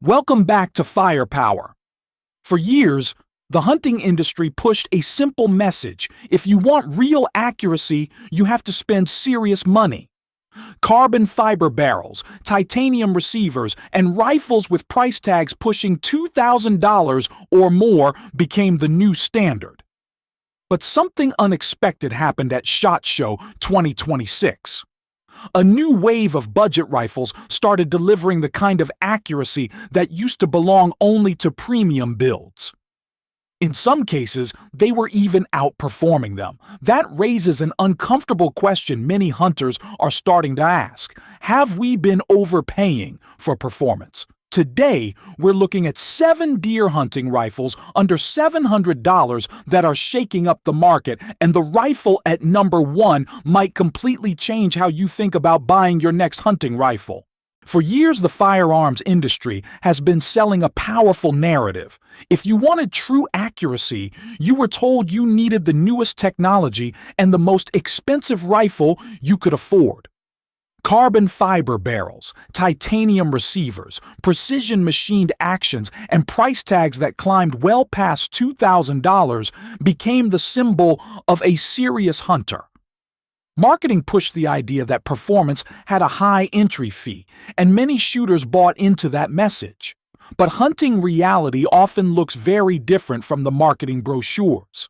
Welcome back to Firepower. For years, the hunting industry pushed a simple message. If you want real accuracy, you have to spend serious money. Carbon fiber barrels, titanium receivers, and rifles with price tags pushing $2,000 or more became the new standard. But something unexpected happened at SHOT Show 2026. A new wave of budget rifles started delivering the kind of accuracy that used to belong only to premium builds. In some cases, they were even outperforming them. That raises an uncomfortable question many hunters are starting to ask. Have we been overpaying for performance? Today, we're looking at 7 deer hunting rifles under $700 that are shaking up the market, and the rifle at number 1 might completely change how you think about buying your next hunting rifle. For years, the firearms industry has been selling a powerful narrative. If you wanted true accuracy, you were told you needed the newest technology and the most expensive rifle you could afford. Carbon fiber barrels, titanium receivers, precision machined actions, and price tags that climbed well past $2,000 became the symbol of a serious hunter. Marketing pushed the idea that performance had a high entry fee, and many shooters bought into that message. But hunting reality often looks very different from the marketing brochures.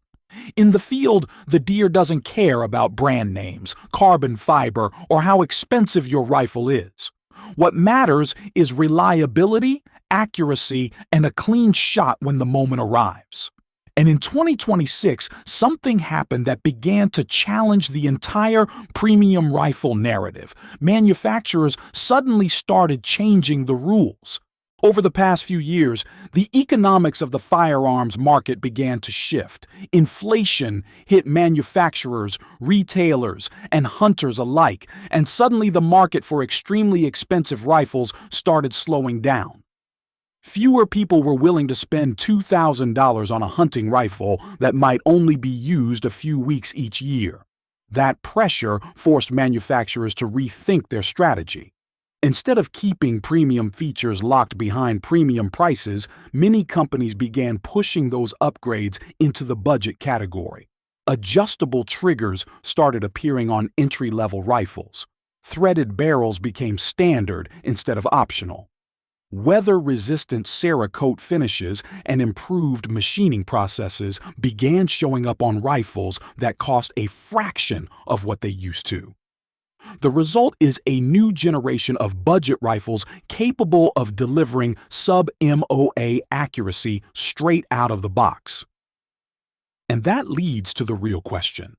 In the field, the deer doesn't care about brand names, carbon fiber, or how expensive your rifle is. What matters is reliability, accuracy, and a clean shot when the moment arrives. And in 2026, something happened that began to challenge the entire premium rifle narrative. Manufacturers suddenly started changing the rules. Over the past few years, the economics of the firearms market began to shift. Inflation hit manufacturers, retailers, and hunters alike, and suddenly the market for extremely expensive rifles started slowing down. Fewer people were willing to spend $2,000 on a hunting rifle that might only be used a few weeks each year. That pressure forced manufacturers to rethink their strategy. Instead of keeping premium features locked behind premium prices, many companies began pushing those upgrades into the budget category. Adjustable triggers started appearing on entry-level rifles. Threaded barrels became standard instead of optional. Weather-resistant Cerakote finishes and improved machining processes began showing up on rifles that cost a fraction of what they used to. The result is a new generation of budget rifles capable of delivering sub-MOA accuracy straight out of the box. And that leads to the real question.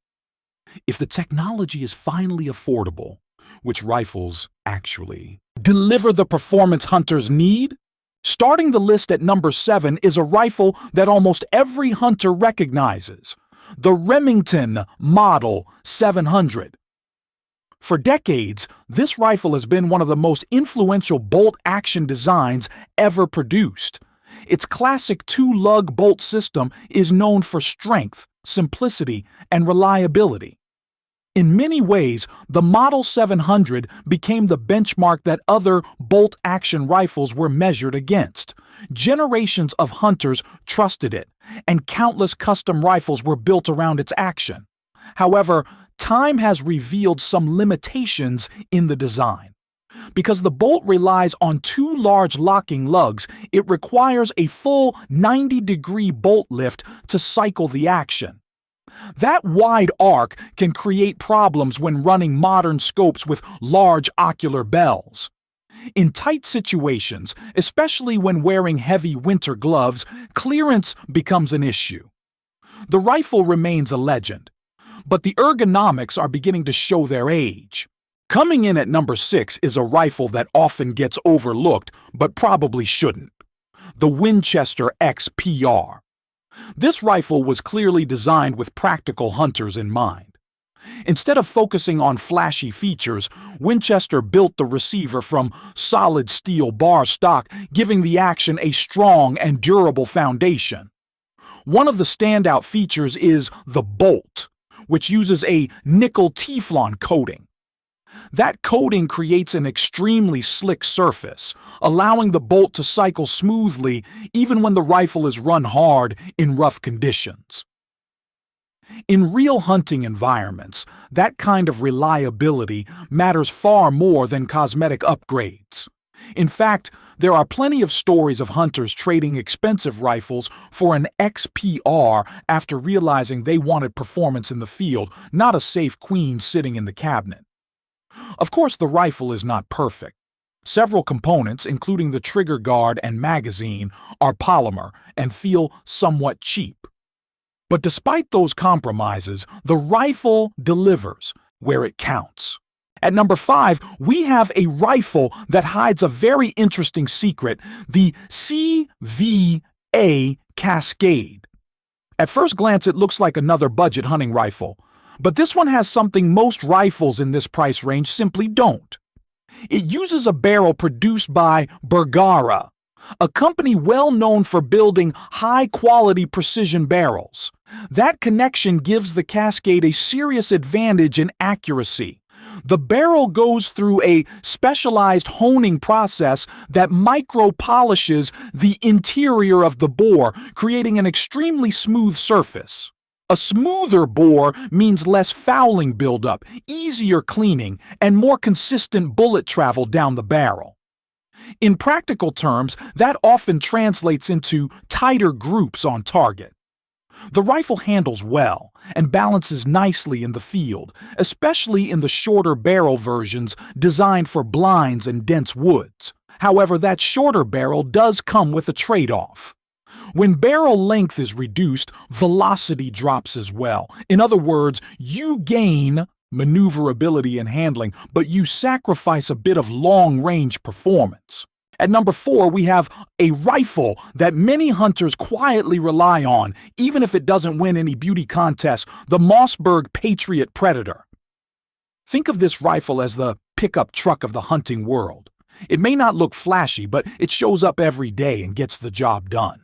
If the technology is finally affordable, which rifles actually deliver the performance hunters need? Starting the list at number 7 is a rifle that almost every hunter recognizes, the Remington Model 700. For decades, this rifle has been one of the most influential bolt-action designs ever produced. Its classic 2-lug bolt system is known for strength, simplicity, and reliability. In many ways, the Model 700 became the benchmark that other bolt-action rifles were measured against. Generations of hunters trusted it, and countless custom rifles were built around its action. However, time has revealed some limitations in the design. Because the bolt relies on 2 large locking lugs, it requires a full 90-degree bolt lift to cycle the action. That wide arc can create problems when running modern scopes with large ocular bells. In tight situations, especially when wearing heavy winter gloves, clearance becomes an issue. The rifle remains a legend, but the ergonomics are beginning to show their age. Coming in at number 6 is a rifle that often gets overlooked, but probably shouldn't. The Winchester XPR. This rifle was clearly designed with practical hunters in mind. Instead of focusing on flashy features, Winchester built the receiver from solid steel bar stock, giving the action a strong and durable foundation. One of the standout features is the bolt, which uses a nickel Teflon coating. That coating creates an extremely slick surface, allowing the bolt to cycle smoothly even when the rifle is run hard in rough conditions. In real hunting environments, that kind of reliability matters far more than cosmetic upgrades. In fact, there are plenty of stories of hunters trading expensive rifles for an XPR after realizing they wanted performance in the field, not a safe queen sitting in the cabinet. Of course, the rifle is not perfect. Several components, including the trigger guard and magazine, are polymer and feel somewhat cheap. But despite those compromises, the rifle delivers where it counts. At number 5, we have a rifle that hides a very interesting secret, the CVA Cascade. At first glance, it looks like another budget hunting rifle, but this one has something most rifles in this price range simply don't. It uses a barrel produced by Bergara, a company well known for building high-quality precision barrels. That connection gives the Cascade a serious advantage in accuracy. The barrel goes through a specialized honing process that micro-polishes the interior of the bore, creating an extremely smooth surface. A smoother bore means less fouling buildup, easier cleaning, and more consistent bullet travel down the barrel. In practical terms, that often translates into tighter groups on target. The rifle handles well and balances nicely in the field, especially in the shorter barrel versions designed for blinds and dense woods. However, that shorter barrel does come with a trade-off. When barrel length is reduced, velocity drops as well. In other words, you gain maneuverability and handling, but you sacrifice a bit of long-range performance. At number 4, we have a rifle that many hunters quietly rely on, even if it doesn't win any beauty contests, the Mossberg Patriot Predator. Think of this rifle as the pickup truck of the hunting world. It may not look flashy, but it shows up every day and gets the job done.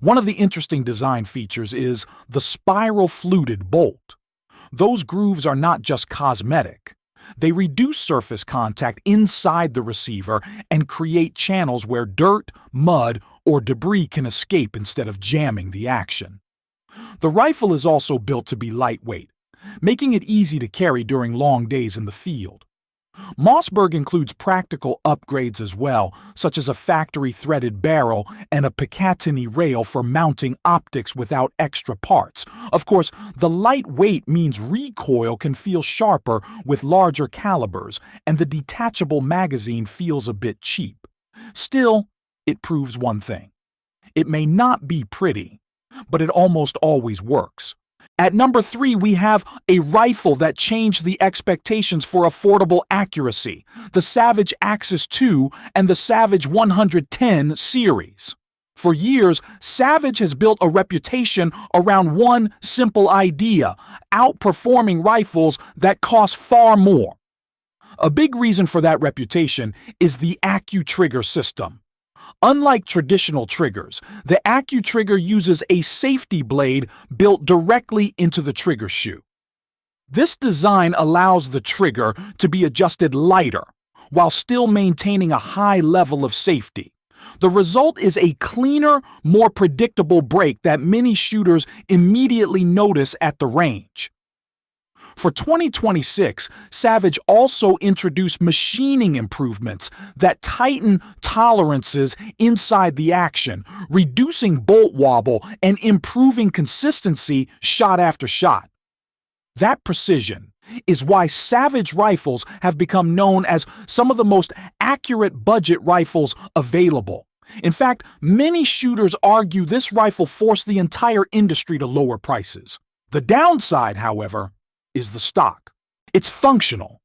One of the interesting design features is the spiral fluted bolt. Those grooves are not just cosmetic. They reduce surface contact inside the receiver and create channels where dirt, mud, or debris can escape instead of jamming the action. The rifle is also built to be lightweight, making it easy to carry during long days in the field. Mossberg includes practical upgrades as well, such as a factory-threaded barrel and a Picatinny rail for mounting optics without extra parts. Of course, the lightweight means recoil can feel sharper with larger calibers, and the detachable magazine feels a bit cheap. Still, it proves one thing. It may not be pretty, but it almost always works. At number 3, we have a rifle that changed the expectations for affordable accuracy, the Savage Axis II and the Savage 110 series. For years, Savage has built a reputation around one simple idea: outperforming rifles that cost far more. A big reason for that reputation is the AccuTrigger system. Unlike traditional triggers, the AccuTrigger uses a safety blade built directly into the trigger shoe. This design allows the trigger to be adjusted lighter while still maintaining a high level of safety. The result is a cleaner, more predictable break that many shooters immediately notice at the range. For 2026, Savage also introduced machining improvements that tighten tolerances inside the action, reducing bolt wobble and improving consistency shot after shot. That precision is why Savage rifles have become known as some of the most accurate budget rifles available. In fact, many shooters argue this rifle forced the entire industry to lower prices. The downside, however, is the stock. It's functional,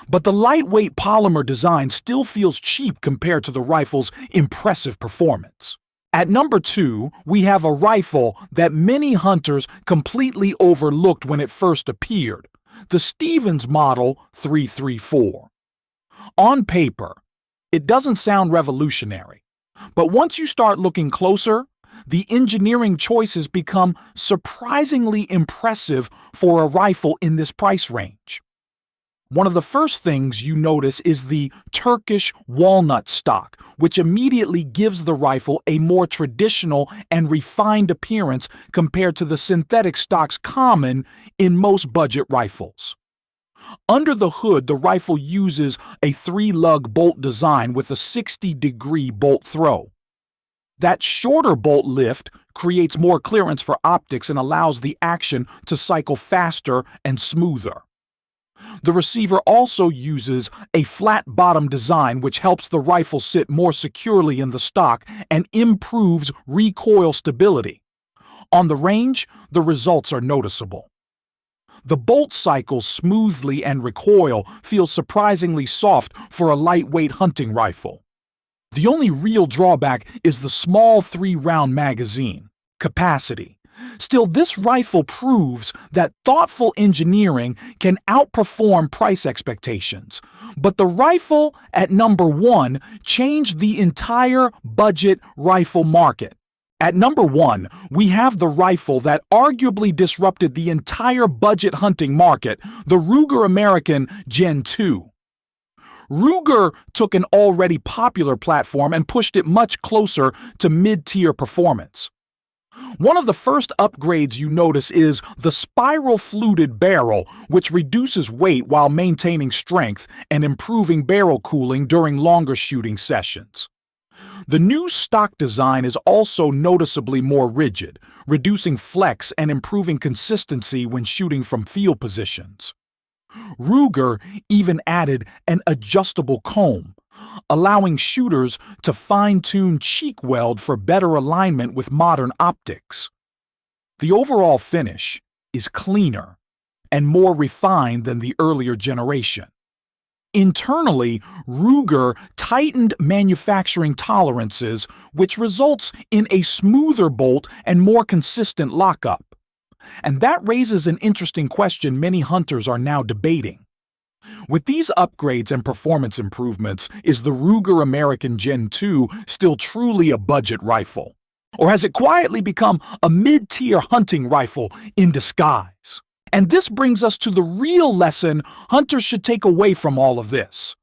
but the lightweight polymer design still feels cheap compared to the rifle's impressive performance. At number 2, we have a rifle that many hunters completely overlooked when it first appeared, the Stevens Model 334. On paper, it doesn't sound revolutionary, but once you start looking closer, the engineering choices become surprisingly impressive for a rifle in this price range. One of the first things you notice is the Turkish walnut stock, which immediately gives the rifle a more traditional and refined appearance compared to the synthetic stocks common in most budget rifles. Under the hood, the rifle uses a 3-lug bolt design with a 60-degree bolt throw. That shorter bolt lift creates more clearance for optics and allows the action to cycle faster and smoother. The receiver also uses a flat bottom design which helps the rifle sit more securely in the stock and improves recoil stability. On the range, the results are noticeable. The bolt cycles smoothly and recoil feels surprisingly soft for a lightweight hunting rifle. The only real drawback is the small 3-round magazine capacity. Still, this rifle proves that thoughtful engineering can outperform price expectations. But the rifle at number 1 changed the entire budget rifle market. At number 1, we have the rifle that arguably disrupted the entire budget hunting market, the Ruger American Gen 2. Ruger took an already popular platform and pushed it much closer to mid-tier performance. One of the first upgrades you notice is the spiral-fluted barrel, which reduces weight while maintaining strength and improving barrel cooling during longer shooting sessions. The new stock design is also noticeably more rigid, reducing flex and improving consistency when shooting from field positions. Ruger even added an adjustable comb, allowing shooters to fine-tune cheek weld for better alignment with modern optics. The overall finish is cleaner and more refined than the earlier generation. Internally, Ruger tightened manufacturing tolerances, which results in a smoother bolt and more consistent lockup. And that raises an interesting question many hunters are now debating. With these upgrades and performance improvements, is the Ruger American Gen 2 still truly a budget rifle? Or has it quietly become a mid-tier hunting rifle in disguise? And this brings us to the real lesson hunters should take away from all of this.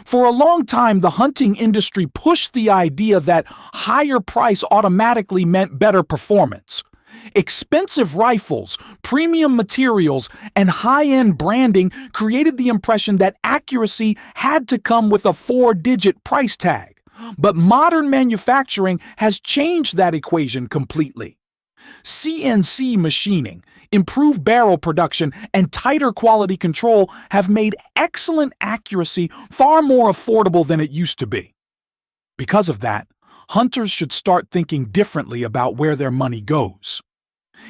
For a long time, the hunting industry pushed the idea that higher price automatically meant better performance. Expensive rifles, premium materials, and high-end branding created the impression that accuracy had to come with a 4-digit price tag. But modern manufacturing has changed that equation completely. CNC machining, improved barrel production, and tighter quality control have made excellent accuracy far more affordable than it used to be. Because of that, hunters should start thinking differently about where their money goes.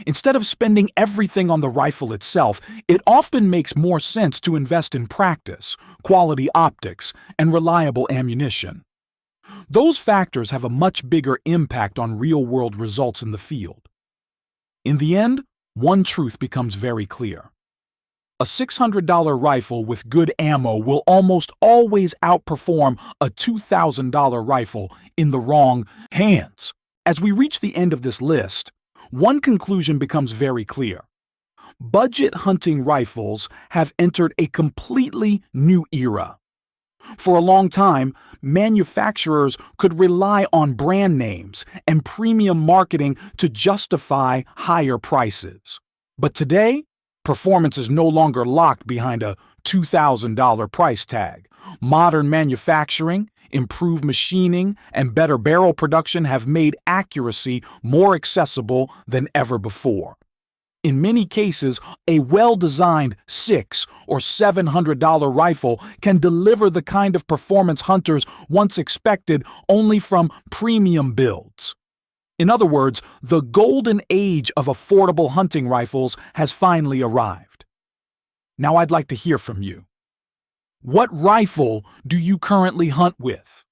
Instead of spending everything on the rifle itself, it often makes more sense to invest in practice, quality optics, and reliable ammunition. Those factors have a much bigger impact on real-world results in the field. In the end, one truth becomes very clear. A $600 rifle with good ammo will almost always outperform a $2,000 rifle in the wrong hands. As we reach the end of this list, one conclusion becomes very clear. Budget hunting rifles have entered a completely new era. For a long time, manufacturers could rely on brand names and premium marketing to justify higher prices. But today, performance is no longer locked behind a $2,000 price tag. Modern manufacturing, improved machining, and better barrel production have made accuracy more accessible than ever before. In many cases, a well-designed $600 or $700 rifle can deliver the kind of performance hunters once expected only from premium builds. In other words, the golden age of affordable hunting rifles has finally arrived. Now I'd like to hear from you. What rifle do you currently hunt with?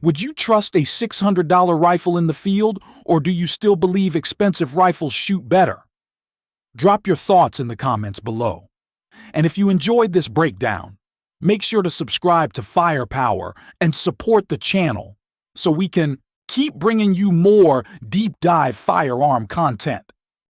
Would you trust a $600 rifle in the field, or do you still believe expensive rifles shoot better? Drop your thoughts in the comments below. And if you enjoyed this breakdown, make sure to subscribe to Firepower and support the channel so we can keep bringing you more deep dive firearm content.